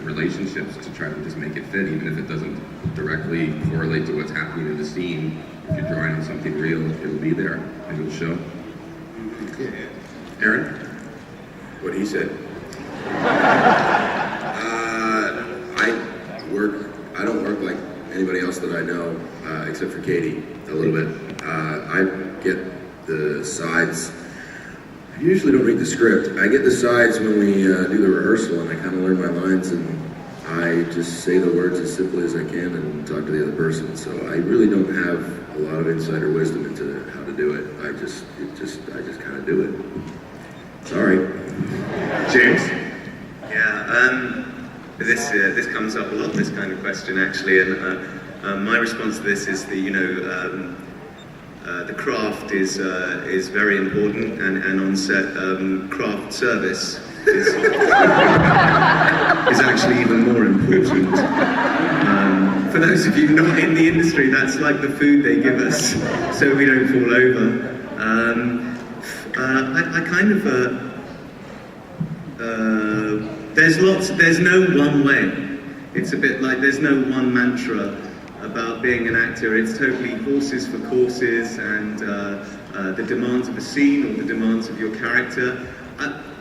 relationships to try to just make it fit, even if it doesn't directly correlate to what's happening in the scene. If you're drawing on something real, it'll be there and it'll show. Aaron? What he said. I don't work like anybody else that I know, except for Katie, a little bit. I get the sides. I usually don't read the script. I get the sides when we do the rehearsal, and I kind of learn my lines, and I just say the words as simply as I can and talk to the other person. So I really don't have a lot of insider wisdom into how to do it. I just kind of do it. Sorry. James? Yeah, this comes up a lot, this kind of question actually, and my response to this is the craft is very important, and on set craft service is actually even more important. For those of you not in the industry, that's like the food they give us, so we don't fall over. I kind of there's no one way. It's a bit like there's no one mantra about being an actor. It's totally horses for courses, and the demands of a scene or the demands of your character.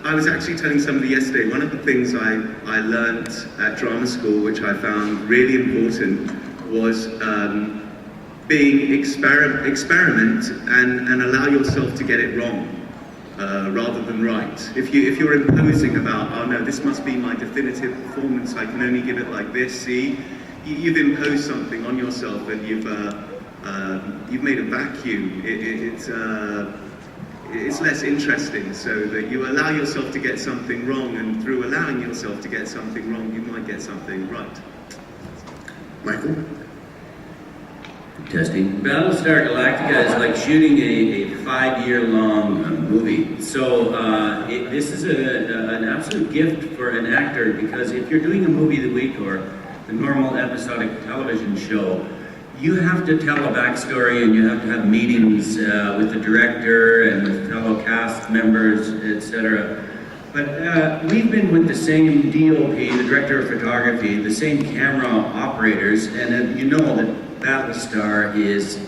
I was actually telling somebody yesterday, one of the things I learned at drama school, which I found really important, was being experiment and allow yourself to get it wrong. Rather than right. If you're imposing about, oh no, this must be my definitive performance, I can only give it like this, see? You've imposed something on yourself, and you've made a vacuum. It's less interesting, so that you allow yourself to get something wrong, and through allowing yourself to get something wrong, you might get something right. Michael? Testing. Battlestar Galactica is like shooting a 5-year-long movie. So this is an absolute gift for an actor, because if you're doing a movie of the week or a normal episodic television show, you have to tell a backstory, and you have to have meetings with the director and with fellow cast members, etc. But we've been with the same DOP, the director of photography, the same camera operators, and you know that Battlestar is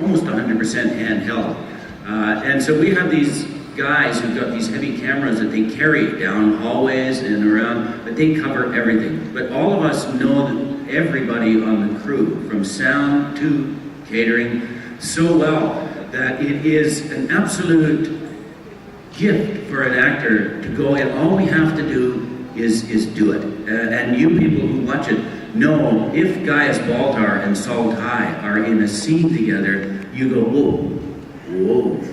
almost 100% handheld. And so we have these guys who've got these heavy cameras that they carry down hallways and around, but they cover everything. But all of us know that everybody on the crew, from sound to catering, so well that it is an absolute gift for an actor to go in. All we have to do is do it. And you people who watch it know, if Gaius Baltar and Saul Tigh are in a scene together, you go, whoa,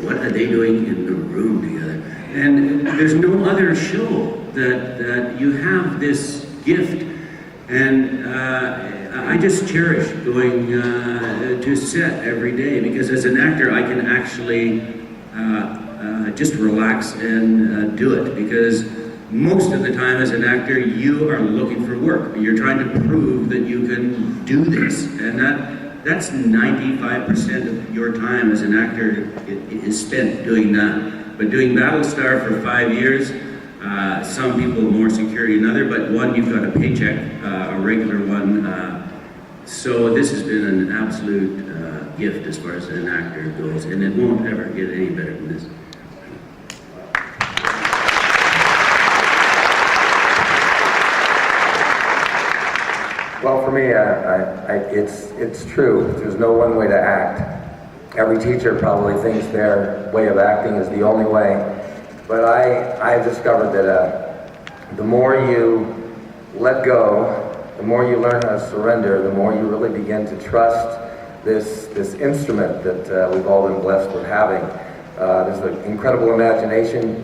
what are they doing in the room together? And there's no other show that you have this gift. And I just cherish going to set every day, because as an actor I can actually just relax and do it, because most of the time as an actor you are looking for work. You're trying to prove that you can do this, and that's 95% of your time as an actor is spent doing that. But doing Battlestar for 5 years, some people more security than other, but one, you've got a paycheck, a regular one. So this has been an absolute gift as far as an actor goes, and it won't ever get any better than this. Well, for me, it's true. There's no one way to act. Every teacher probably thinks their way of acting is the only way. But I've discovered that the more you let go, the more you learn how to surrender, the more you really begin to trust this instrument that we've all been blessed with having. There's an incredible imagination.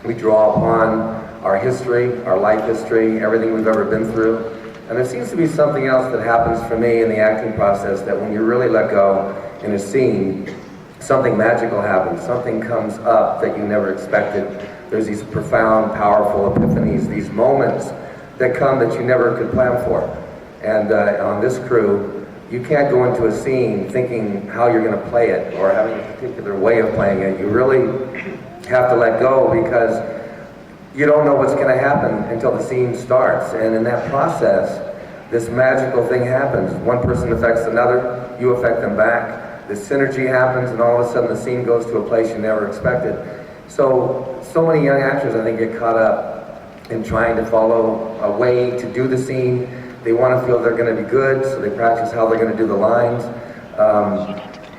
We draw upon our history, our life history, everything we've ever been through. And there seems to be something else that happens for me in the acting process, that when you really let go in a scene, something magical happens. Something comes up that you never expected. There's these profound, powerful epiphanies, these moments that come that you never could plan for. And on this crew, you can't go into a scene thinking how you're going to play it or having a particular way of playing it. You really have to let go, because you don't know what's going to happen until the scene starts. And in that process, this magical thing happens. One person affects another, you affect them back. This synergy happens, and all of a sudden the scene goes to a place you never expected. So many young actors, I think, get caught up in trying to follow a way to do the scene. They want to feel they're going to be good, so they practice how they're going to do the lines.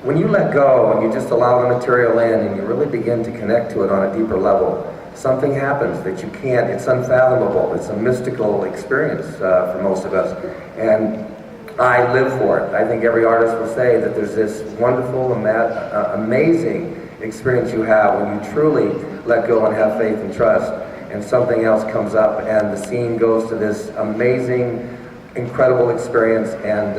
When you let go and you just allow the material in and you really begin to connect to it on a deeper level, something happens that you can't, it's unfathomable. It's a mystical experience for most of us. And I live for it. I think every artist will say that there's this wonderful, amazing experience you have when you truly let go and have faith and trust, and something else comes up and the scene goes to this amazing, incredible experience, and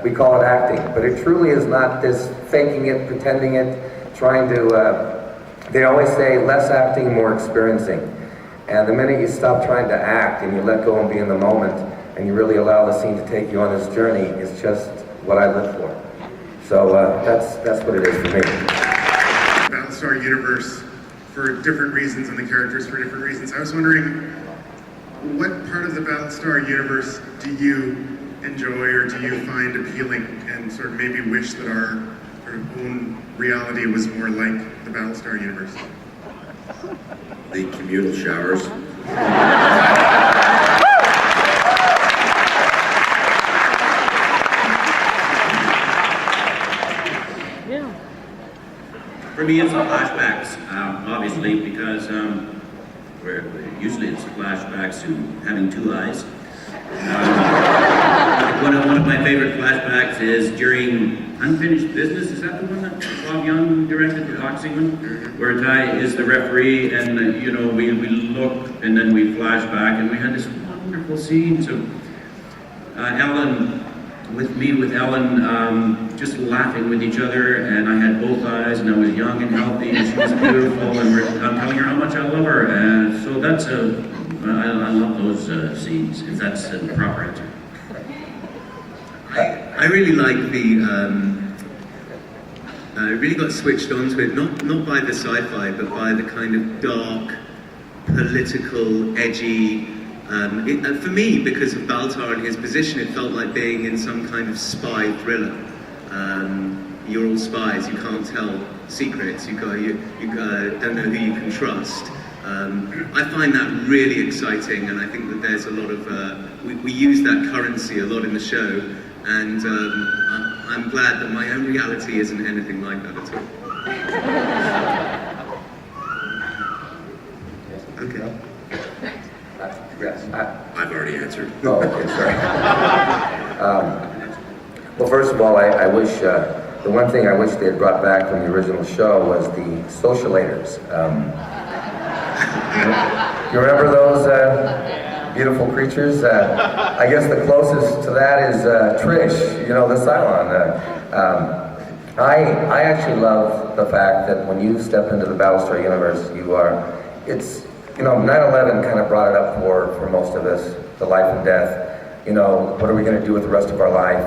we call it acting. But it truly is not this faking it, pretending it, trying to, they always say less acting, more experiencing. And the minute you stop trying to act and you let go and be in the moment, and you really allow the scene to take you on this journey, it's just what I live for. So that's what it is for me. Battlestar universe for different reasons and the characters for different reasons. I was wondering, what part of the Battlestar universe do you enjoy or do you find appealing and sort of maybe wish that our sort of own reality was more like the Battlestar universe? The communal showers. For me, it's the flashbacks, obviously, because usually it's flashbacks to having two eyes. One of my favorite flashbacks is during Unfinished Business. Is that the one that Bob Young directed, the boxing one? Where Ty is the referee, and we look, and then we flash back, and we had this wonderful scene. So Ellen, with Ellen, just laughing with each other, and I had both eyes, and I was young and healthy, and she was beautiful, and I'm telling her how much I love her, and so that's I love those scenes, if that's the proper answer. I really like I really got switched onto it, not by the sci-fi, but by the kind of dark, political, edgy. For me, because of Baltar and his position, it felt like being in some kind of spy thriller. You're all spies, you can't tell secrets, you don't know who you can trust. I find that really exciting, and I think that there's a lot of, we use that currency a lot in the show, and I'm glad that my own reality isn't anything like that at all. Okay. Yes. I've already answered. Oh, okay, sorry. Well, first of all, I wish, the one thing I wish they had brought back from the original show was the socialators. You remember those beautiful creatures? I guess the closest to that is Trish, the Cylon. I actually love the fact that when you step into the Battlestar universe, it's 9/11 kind of brought it up for most of us, the life and death. What are we going to do with the rest of our life?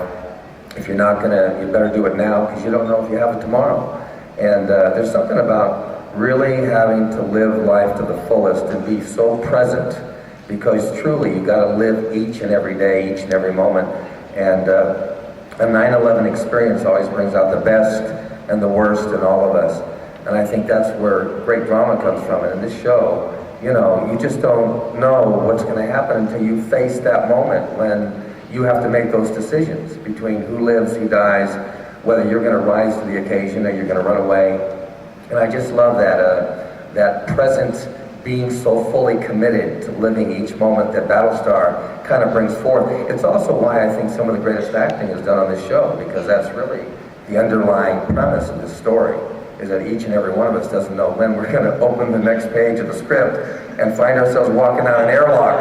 If you're not going to, you better do it now, because you don't know if you have it tomorrow. And there's something about really having to live life to the fullest and be so present, because truly you got to live each and every day, each and every moment. And a 9/11 experience always brings out the best and the worst in all of us. And I think that's where great drama comes from. And in this show, you just don't know what's going to happen until you face that moment when you have to make those decisions between who lives, who dies, whether you're going to rise to the occasion or you're going to run away. And I just love that present, being so fully committed to living each moment that Battlestar kind of brings forth. It's also why I think some of the greatest acting is done on this show, because that's really the underlying premise of the story, is that each and every one of us doesn't know when we're going to open the next page of the script and find ourselves walking out an airlock.